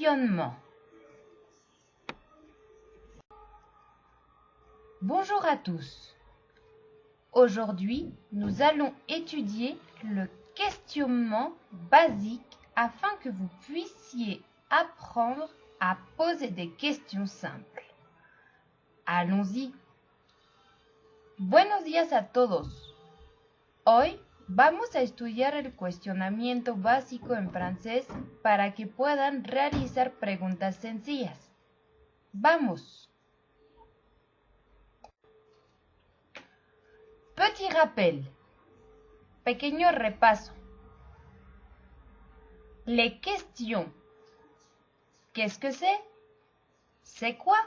questionnement. Bonjour à tous. Aujourd'hui, nous allons étudier le questionnement basique afin que vous puissiez apprendre a poser des questions simples. Allons-y. Buenos días a todos. Hoy vamos a estudiar el cuestionamiento básico en francés para que puedan realizar preguntas sencillas. Vamos. Petit rappel. Pequeño repaso. Les questions. Qu'est-ce que c'est? C'est quoi?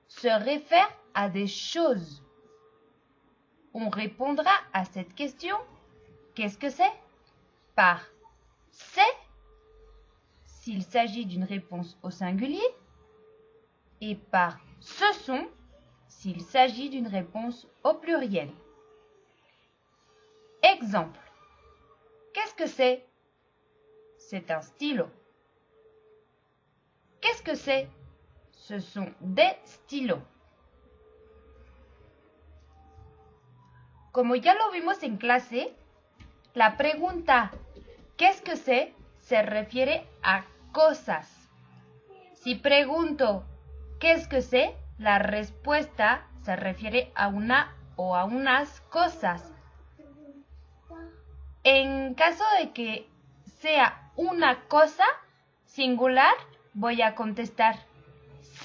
Se réfère à des choses. On répondra à cette question. Qu'est-ce que c'est? Par c'est s'il s'agit d'une réponse au singulier et par ce sont s'il s'agit d'une réponse au pluriel. Exemple. Qu'est-ce que c'est? C'est un stylo. Qu'est-ce que c'est? Ce sont des stylos. Como ya lo vimos en clase, la pregunta ¿qué es que sé? Se refiere a cosas. Si pregunto ¿qué es que sé? La respuesta se refiere a una o a unas cosas. En caso de que sea una cosa singular, voy a contestar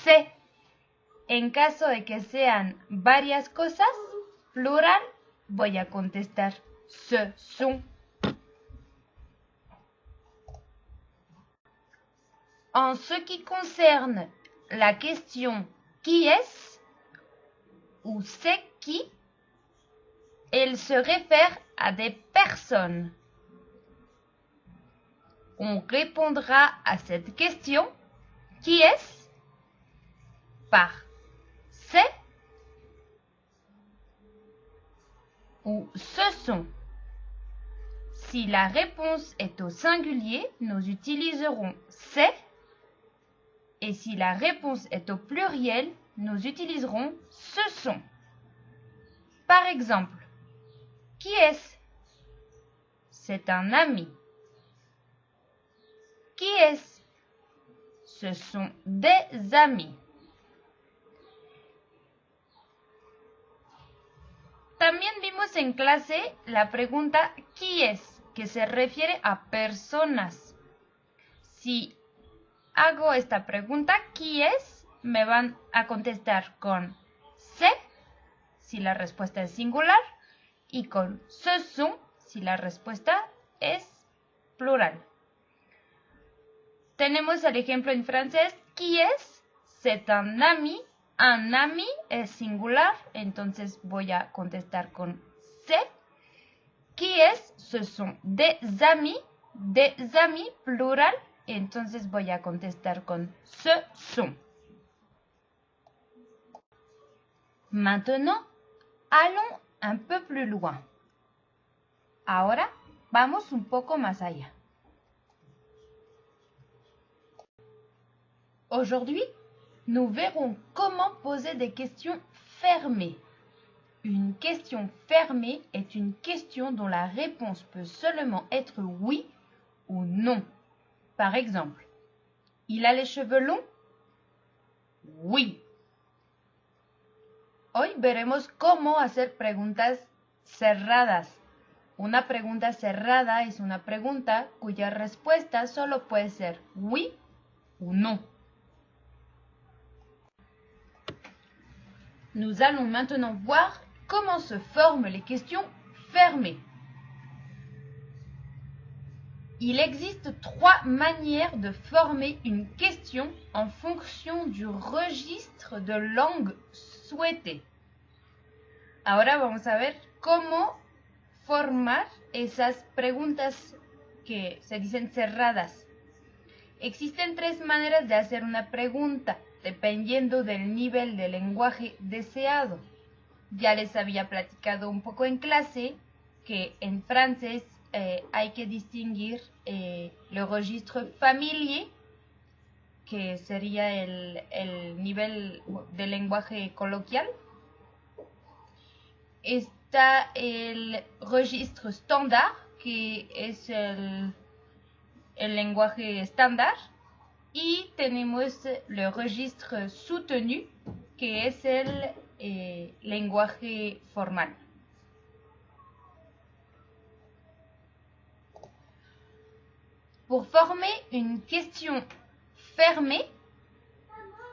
sé. En caso de que sean varias cosas, plural, voy a contestar ce sont. En ce qui concerne la question qui est ou c'est qui, elle se réfère à des personnes. On répondra à cette question qui est par c'est ou ce sont. Si la réponse est au singulier, nous utiliserons c'est. Et si la réponse est au pluriel, nous utiliserons ce sont. Par exemple, qui est-ce? C'est un ami. Qui est-ce? Ce sont des amis. También vimos en clase la pregunta ¿qui es? Que se refiere a personas. Si hago esta pregunta, ¿qui es? Me van a contestar con c'est, si la respuesta es singular, y con ce sont, si la respuesta es plural. Tenemos el ejemplo en francés, ¿qui es? C'est un ami. Un ami es singular, entonces voy a contestar con c'est. ¿Qui es? Ce sont des amis plural, entonces voy a contestar con ce sont. Maintenant, allons un peu plus loin. Ahora, vamos un poco más allá. Aujourd'hui, nous verrons comment poser des questions fermées. Une question fermée est une question dont la réponse peut seulement être oui ou non. Par exemple, ¿il a les cheveux longs? Oui. Hoy veremos cómo hacer preguntas cerradas. Una pregunta cerrada es una pregunta cuya respuesta solo puede ser oui ou non. Nous allons maintenant voir comment se forment les questions fermées. Il existe 3 manières de former une question en fonction du registre de langue souhaité. Ahora vamos a ver cómo formar esas preguntas que se dicen cerradas. Existen 3 maneras de hacer una pregunta, dependiendo del nivel de lenguaje deseado. Ya les había platicado un poco en clase que en francés hay que distinguir le registre familier que sería el nivel de lenguaje coloquial. Está el registro estándar, que es el lenguaje estándar. Y tenemos el registro soutenu, que es el lenguaje formal. Pour former une question fermée,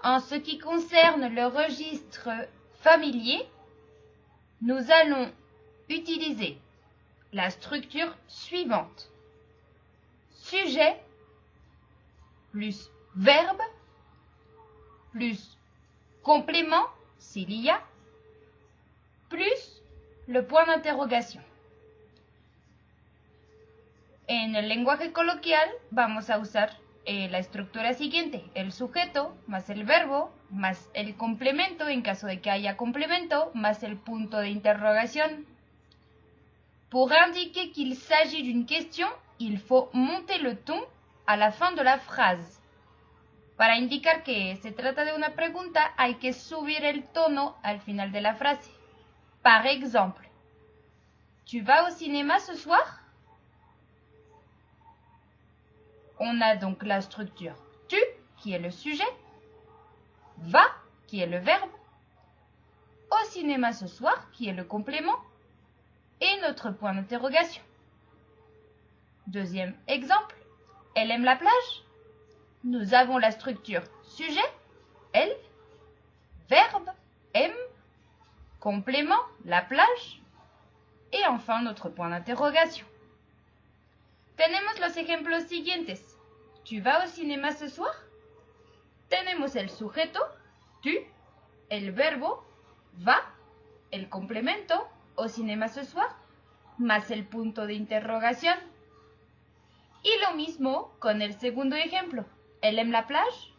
en ce qui concerne le registre familier, nous allons utiliser la structure suivante. Sujet plus verbe plus complément s'il y a, plus le point d'interrogation. En el lenguaje coloquial vamos a usar la estructura siguiente: el sujeto más el verbo más el complemento en caso de que haya complemento más el punto de interrogación. Pour indiquer qu'il s'agit d'une question, il faut monter le ton à la fin de la phrase. Para indicar que se trata de una pregunta, hay que subir el tono al final de la frase. Par exemple, tu vas au cinéma ce soir? On a donc la structure tu, qui est le sujet, va, qui est le verbe, au cinéma ce soir, qui est le complément, et notre point d'interrogation. Deuxième exemple, elle aime la plage? Nous avons la structure sujet, elle, verbe, aime, complément, la plage, et enfin notre point d'interrogation. Tenemos los ejemplos siguientes. ¿Tu vas au cinéma ce soir? Tenemos el sujeto, tu, el verbo, va, el complemento, au cinéma ce soir, más el punto de interrogación. Y lo mismo con el segundo ejemplo. ¿Elle aime la plage?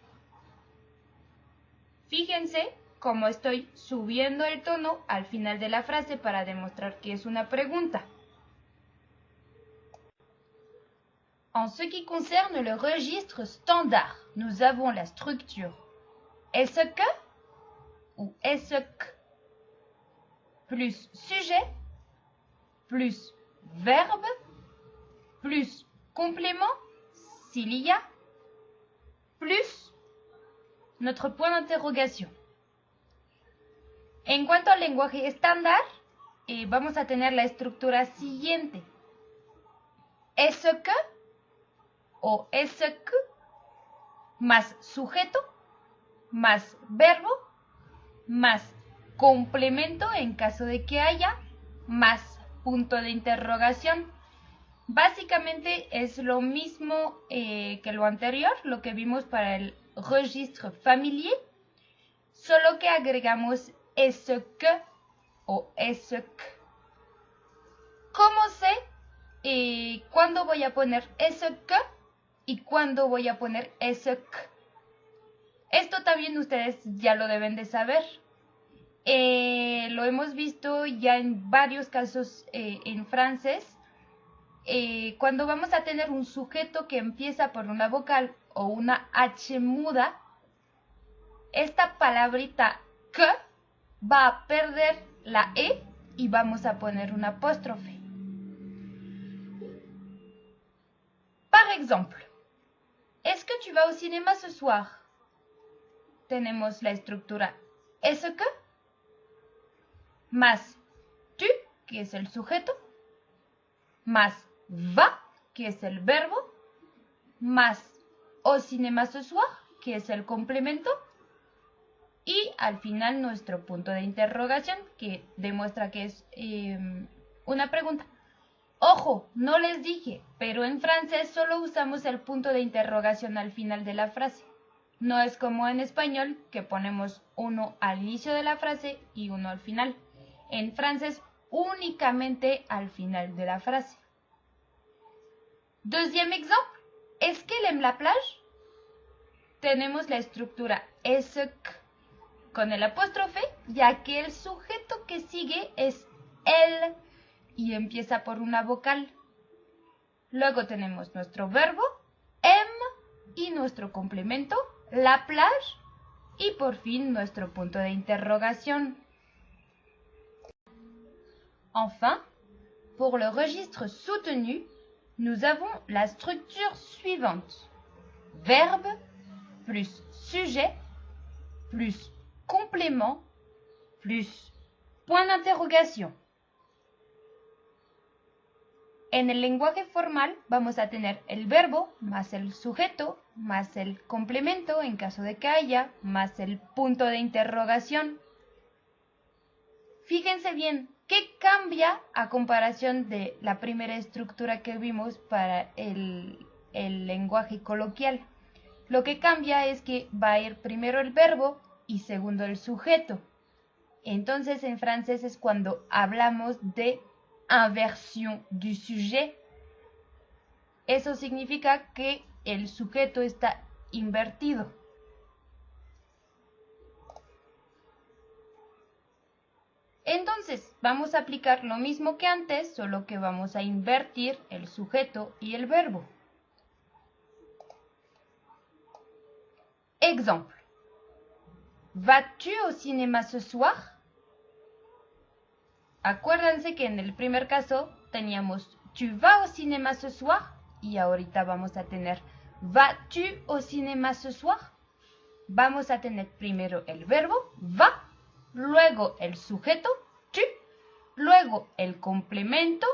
Fíjense cómo estoy subiendo el tono al final de la frase para demostrar que es una pregunta. En ce qui concerne le registre standard, nous avons la structure est-ce que ou est-ce que plus sujet plus verbe plus complément s'il y a plus notre point d'interrogation. En cuanto al lenguaje estándar, vamos a tener la estructura siguiente. ¿Est-ce que o est-ce que más sujeto más verbo más complemento en caso de que haya más punto de interrogación. Básicamente es lo mismo que lo anterior, lo que vimos para el registro familier, solo que agregamos est-ce que o est-ce que. ¿Cómo sé cuándo voy a poner est-ce que y cuándo voy a poner est-ce que? Esto también ustedes ya lo deben de saber. Lo hemos visto ya en varios casos en francés. Cuando vamos a tener un sujeto que empieza por una vocal o una H muda, esta palabrita que va a perder la E y vamos a poner un apóstrofe. Par exemple, ¿est-ce que tu vas au cinéma ce soir? Tenemos la estructura ¿est-ce que? Más tu, que es el sujeto, más va, que es el verbo, más au cinéma ce soir, que es el complemento, y al final nuestro punto de interrogación, que demuestra que es una pregunta. Ojo, no les dije, pero en francés solo usamos el punto de interrogación al final de la frase. No es como en español, que ponemos uno al inicio de la frase y uno al final. En francés, únicamente al final de la frase. Deuxième exemple, ¿est-ce qu'elle aime la plage? Tenemos la estructura est-ce que con el apóstrofe, ya que el sujeto que sigue es elle y empieza por una vocal. Luego tenemos nuestro verbo, aime, y nuestro complemento, la plage y por fin nuestro punto de interrogación. Enfin, pour le registre soutenu, nous avons la structure suivante. Verbe plus sujet plus complément plus point d'interrogation. En el lenguaje formal vamos a tener el verbo más el sujeto más el complemento en caso de que haya más el punto de interrogación. Fíjense bien, ¿qué cambia a comparación de la primera estructura que vimos para el lenguaje coloquial? Lo que cambia es que va a ir primero el verbo y segundo el sujeto. Entonces en francés es cuando hablamos de inversión du sujet. Eso significa que el sujeto está invertido. Entonces vamos a aplicar lo mismo que antes, solo que vamos a invertir el sujeto y el verbo. Exemple. Vas-tu au cinéma ce soir? Acuérdense que en el primer caso teníamos tu vas au cinéma ce soir y ahorita vamos a tener vas-tu au cinéma ce soir. Vamos a tener primero el verbo va, luego el sujeto tu, luego el complemento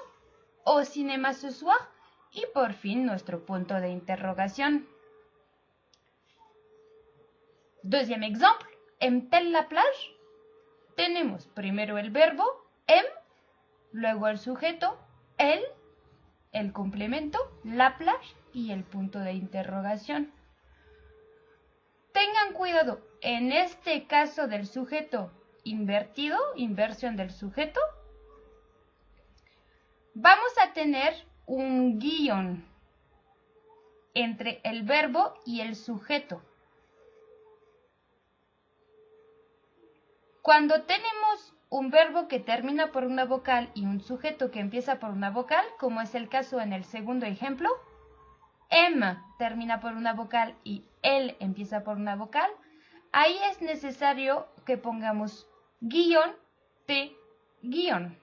au cinéma ce soir y por fin nuestro punto de interrogación. Deuxième exemple, aime-t-elle la plage? Tenemos primero el verbo aime, luego el sujeto elle, el complemento la plage y el punto de interrogación. Tengan cuidado, en este caso del sujeto invertido, inversión del sujeto, vamos a tener un guión entre el verbo y el sujeto. Cuando tenemos un verbo que termina por una vocal y un sujeto que empieza por una vocal, como es el caso en el segundo ejemplo, aime termina por una vocal y elle empieza por una vocal, ahí es necesario que pongamos guión de guión.